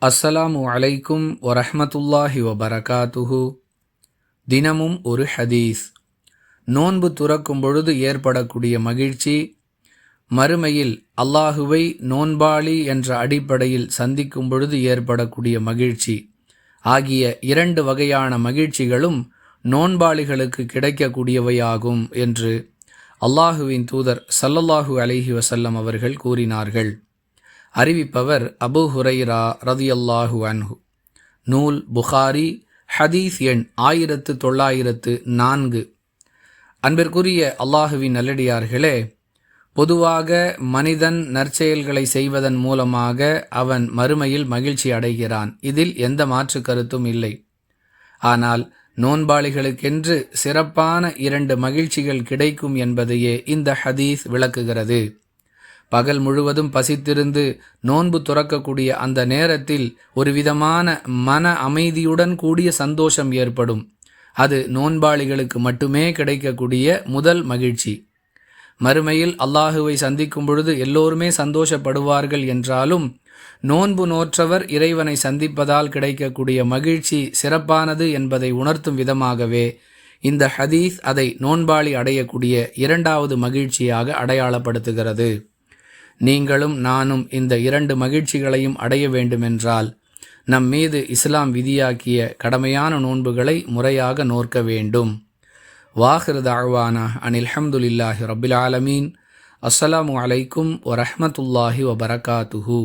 அஸ்ஸலாமு அலைக்கும் வரஹ்மத்துல்லாஹி வபரகாத்துஹு. தினமும் ஒரு ஹதீஸ். நோன்பு துறக்கும் பொழுது ஏற்படக்கூடிய மகிழ்ச்சி, மறுமையில் அல்லாஹுவை நோன்பாளி என்ற அடிப்படையில் சந்திக்கும் பொழுது ஏற்படக்கூடிய மகிழ்ச்சி ஆகிய இரண்டு வகையான மகிழ்ச்சிகளும் நோன்பாளிகளுக்கு கிடைக்கக்கூடியவையாகும் என்று அல்லாஹுவின் தூதர் ஸல்லல்லாஹு அலைஹி வஸல்லம் அவர்கள் கூறினார்கள். அறிவிப்பவர் அபூ ஹுரைரா ரதியல்லாஹு அன்ஹு. நூல் புகாரி, ஹதீஸ் எண் 1904. அன்பிற்குரிய அல்லாஹுவின் நல்லடியார்களே, பொதுவாக மனிதன் நற்செயல்களை செய்வதன் மூலமாக அவன் மறுமையில் மகிழ்ச்சி அடைகிறான். இதில் எந்த மாற்று கருத்தும் இல்லை. ஆனால் நோன்பாளிகளுக்கென்று சிறப்பான இரண்டு மகிழ்ச்சிகள் கிடைக்கும் என்பதையே இந்த ஹதீஸ் விளக்குகிறது. பகல் முழுவதும் பசித்திருந்து நோன்பு துறக்கக்கூடிய அந்த நேரத்தில் ஒரு விதமான மன அமைதியுடன் கூடிய சந்தோஷம் ஏற்படும். அது நோன்பாளிகளுக்கு மட்டுமே கிடைக்கக்கூடிய முதல் மகிழ்ச்சி. மறுமையில் அல்லாஹுவை சந்திக்கும் பொழுது எல்லோருமே சந்தோஷப்படுவார்கள் என்றாலும் நோன்பு நோற்றவர் இறைவனை சந்திப்பதால் கிடைக்கக்கூடிய மகிழ்ச்சி சிறப்பானது என்பதை உணர்த்தும் விதமாகவே இந்த ஹதீஸ் அதை நோன்பாளி அடையக்கூடிய இரண்டாவது மகிழ்ச்சியாக அடையாளப்படுத்துகிறது. நீங்களும் நானும் இந்த இரண்டு மகிழ்ச்சிகளையும் அடைய வேண்டுமென்றால் நம் மீது இஸ்லாம் விதியாக்கிய கடமையான நோன்புகளை முறையாக நோற்க வேண்டும். வாஹிர் தஅவானா அனில் ஹம்துலில்லாஹி ரப்பில் ஆலமீன். அஸ்ஸலாமு அலைக்கும் வரஹ்மத்துல்லாஹி வபரகாத்துஹு.